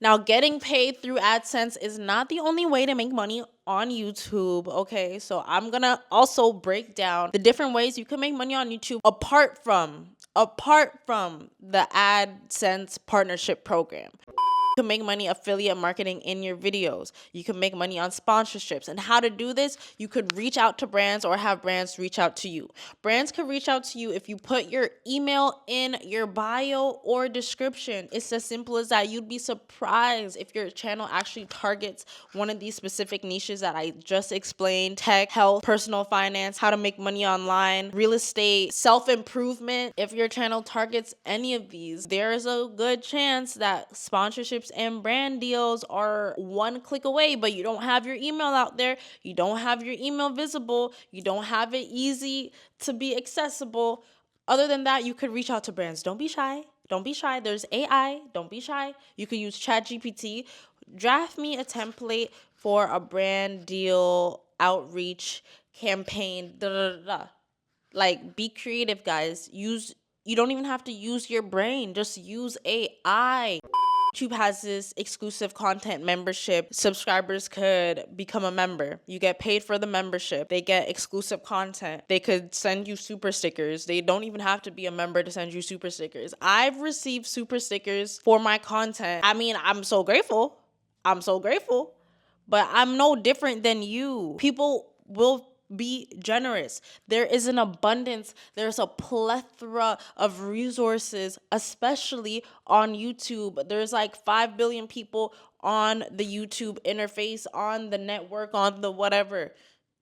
Now, getting paid through AdSense is not the only way to make money on YouTube, okay? So I'm gonna also break down the different ways you can make money on YouTube apart from the AdSense partnership program. You can make money affiliate marketing in your videos. You can make money on sponsorships. And how to do this, you could reach out to brands or have brands reach out to you. Brands could reach out to you if you put your email in your bio or description. It's as simple as that. You'd be surprised if your channel actually targets one of these specific niches that I just explained: tech, health, personal finance, how to make money online, real estate, self-improvement. If your channel targets any of these, there is a good chance that sponsorships and brand deals are one click away, but you don't have your email out there. You don't have your email visible. You don't have it easy to be accessible. Other than that, you could reach out to brands. Don't be shy. Don't be shy. There's AI. Don't be shy. You could use ChatGPT. Draft me a template for a brand deal outreach campaign. Da, da, da, da. Like, be creative, guys. You don't even have to use your brain. Just use AI. YouTube has this exclusive content membership. Subscribers could become a member. You get paid for the membership. They get exclusive content. They could send you super stickers. They don't even have to be a member to send you super stickers. I've received super stickers for my content. I mean, I'm so grateful. But I'm no different than you. People will be generous. There is an abundance. There's a plethora of resources, especially on YouTube. There's like 5 billion people on the YouTube interface, on the network, on the whatever.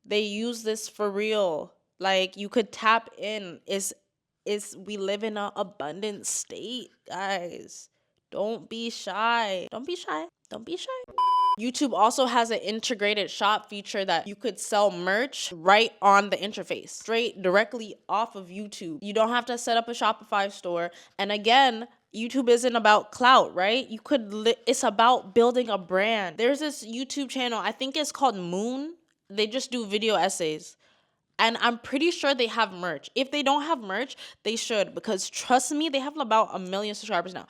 They use this for real. Like, you could tap in. We live in an abundant state, guys. Don't be shy. YouTube also has an integrated shop feature that you could sell merch right on the interface, straight directly off of YouTube. You don't have to set up a Shopify store. And again, YouTube isn't about clout, right? It's about building a brand. There's this YouTube channel, I think it's called Moon. They just do video essays. And I'm pretty sure they have merch. If they don't have merch, they should, because trust me, they have about 1 million subscribers now.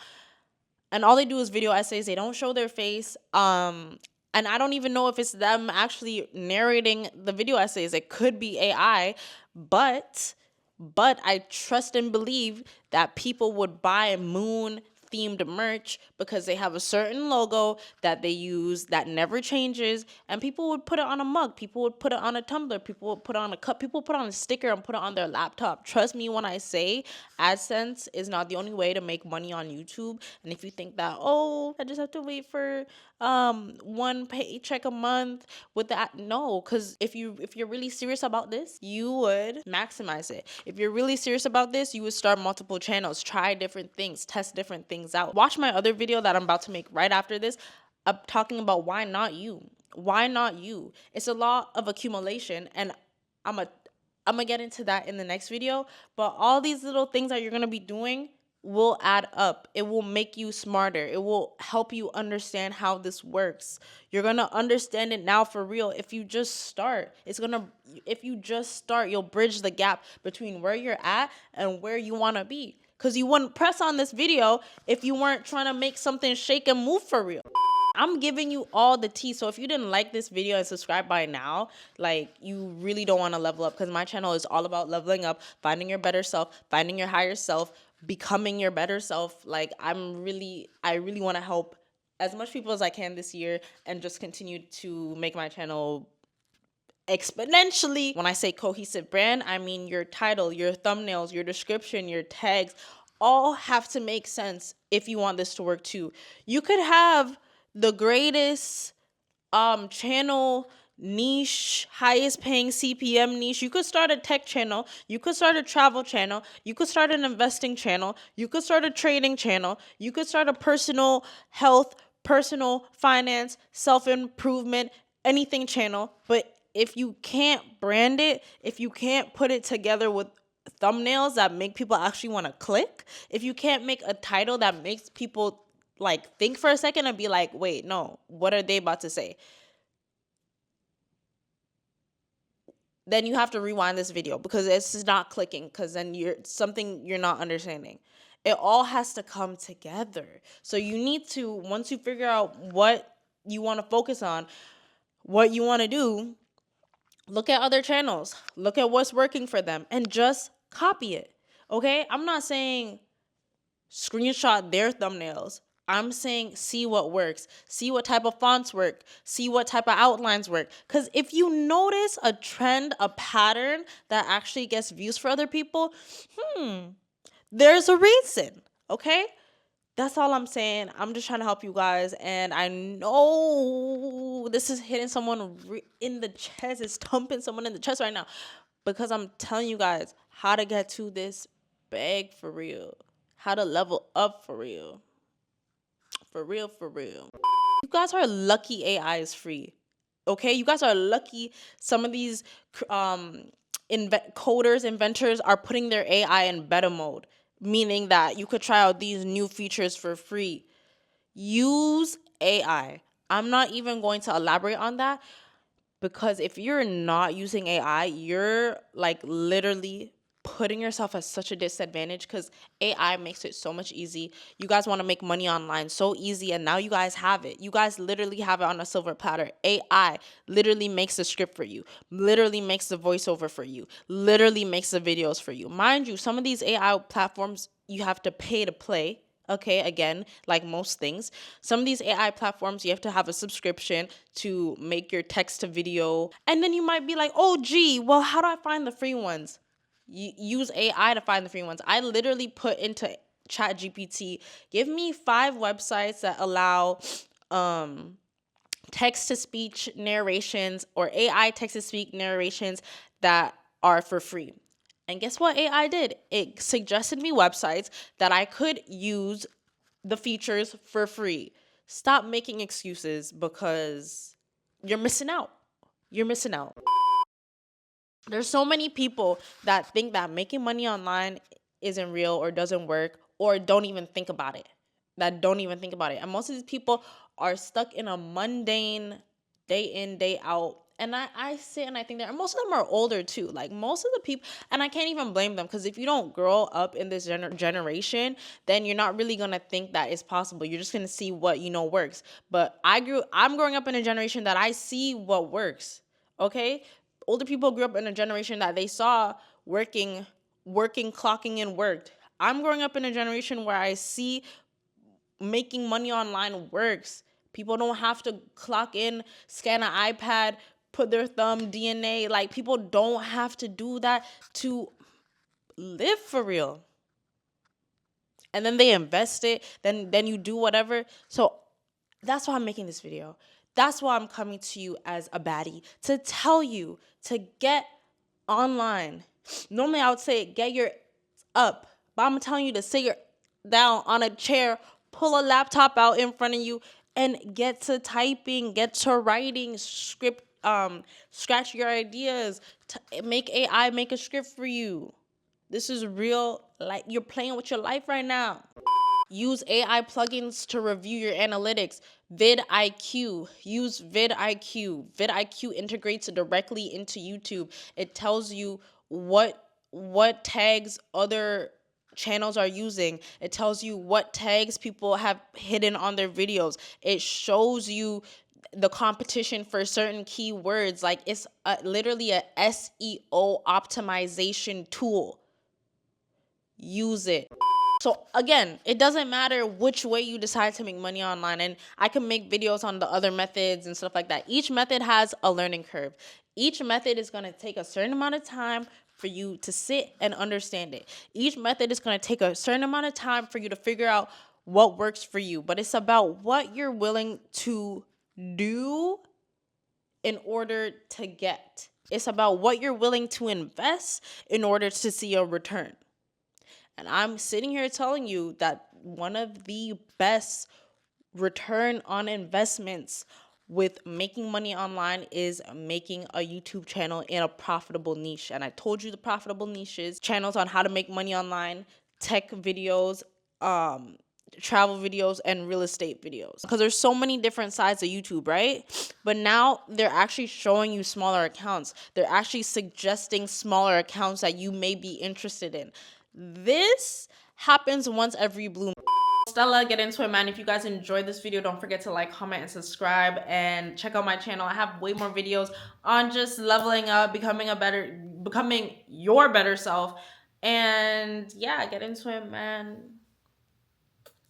And all they do is video essays. They don't show their face. And I don't even know if it's them actually narrating the video essays. It could be AI, but I trust and believe that people would buy Moon themed merch because they have a certain logo that they use that never changes, and people would put it on a mug, people would put it on a tumbler, people would put it on a cup, people put on a sticker and put it on their laptop. Trust me when I say AdSense is not the only way to make money on YouTube. And if you think that, oh, I just have to wait for one paycheck a month with that, no, because if you're really serious about this, you would maximize it. If you're really serious about this, you would start multiple channels, try different things, test different things out. Watch my other video that I'm about to make right after this. I'm talking about why not you. It's a law of accumulation, and I'm gonna get into that in the next video. But all these little things that you're gonna be doing will add up. It will make you smarter. It will help you understand how this works. You're going to understand it now for real if you just start. If you just start, you'll bridge the gap between where you're at and where you want to be. Because you wouldn't press on this video if you weren't trying to make something shake and move for real. I'm giving you all the tea. So if you didn't like this video and subscribe by now, like, you really don't want to level up, because my channel is all about leveling up, finding your better self, finding your higher self, becoming your better self. Like, I really want to help as much people as I can this year and just continue to make my channel exponentially. When I say cohesive brand, I mean your title, your thumbnails, your description, your tags, all have to make sense if you want this to work too. You could have the greatest channel niche, highest paying CPM niche. You could start a tech channel, you could start a travel channel, you could start an investing channel, you could start a trading channel, you could start a personal health, personal finance, self-improvement, anything channel. But if you can't brand it, if you can't put it together with thumbnails that make people actually want to click, if you can't make a title that makes people like think for a second and be like, wait, no, what are they about to say? Then you have to rewind this video, because this is not clicking, because then you're not understanding. It all has to come together. So you need to, once you figure out what you want to focus on, what you want to do, look at other channels, look at what's working for them, and just copy it. Okay? I'm not saying screenshot their thumbnails. I'm saying see what works, see what type of fonts work, see what type of outlines work. Because if you notice a trend, a pattern that actually gets views for other people, there's a reason, okay? That's all I'm saying. I'm just trying to help you guys. And I know this is hitting someone in the chest. It's thumping someone in the chest right now. Because I'm telling you guys how to get to this bag for real. How to level up for real. For real, for real. You guys are lucky AI is free. Okay? You guys are lucky some of these coders, inventors are putting their AI in beta mode, meaning that you could try out these new features for free. Use AI. I'm not even going to elaborate on that, because if you're not using AI, you're like literally putting yourself at such a disadvantage, because AI makes it so much easy. You guys want to make money online so easy, and now you guys have it. You guys literally have it on a silver platter. AI literally makes the script for you, literally makes the voiceover for you, literally makes the videos for you. Mind you, some of these AI platforms you have to pay to play. Okay, again, like most things, some of these AI platforms, you have to have a subscription to make your text to video. And then you might be like, oh, gee, well, how do I find the free ones? Use AI to find the free ones. I literally put into ChatGPT, give me 5 websites that allow text-to-speech narrations or AI text-to-speech narrations that are for free. And guess what AI did? It suggested me websites that I could use the features for free. Stop making excuses, because you're missing out. You're missing out. There's so many people that think that making money online isn't real or doesn't work, or don't even think about it. And most of these people are stuck in a mundane day in, day out. And I sit and I think that most of them are older too. Like most of the people, and I can't even blame them, because if you don't grow up in this generation, then you're not really gonna think that it's possible. You're just gonna see what you know works. But I'm growing up in a generation that I see what works. Okay? Older people grew up in a generation that they saw working, clocking in worked. I'm growing up in a generation where I see making money online works. People don't have to clock in, scan an iPad, put their thumb, DNA. Like, people don't have to do that to live for real. And then they invest it, then you do whatever. So that's why I'm making this video. That's why I'm coming to you as a baddie, to tell you to get online. Normally I would say get your up, but I'm telling you to sit your down on a chair, pull a laptop out in front of you, and get to typing, get to writing, scratch your ideas, make AI make a script for you. This is real, like you're playing with your life right now. Use AI plugins to review your analytics. vidIQ. Use vidIQ. vidIQ integrates directly into YouTube. It tells you what tags other channels are using. It tells you what tags people have hidden on their videos. It shows you the competition for certain keywords. Like, it's literally a SEO optimization tool. Use it. So again, it doesn't matter which way you decide to make money online, and I can make videos on the other methods and stuff like that. Each method has a learning curve. Each method is going to take a certain amount of time for you to sit and understand it. Each method is going to take a certain amount of time for you to figure out what works for you. But it's about what you're willing to do in order to get. It's about what you're willing to invest in order to see a return. And I'm sitting here telling you that one of the best return on investments with making money online is making a YouTube channel in a profitable niche. And I told you the profitable niches, channels on how to make money online, tech videos, travel videos, and real estate videos. Because there's so many different sides of YouTube, right? But now they're actually showing you smaller accounts. They're actually suggesting smaller accounts that you may be interested in. This happens once every blue moon. Stella, get into it, man. If you guys enjoyed this video, don't forget to like, comment, and subscribe, and check out my channel. I have way more videos on just leveling up, becoming your better self. And yeah, get into it, man.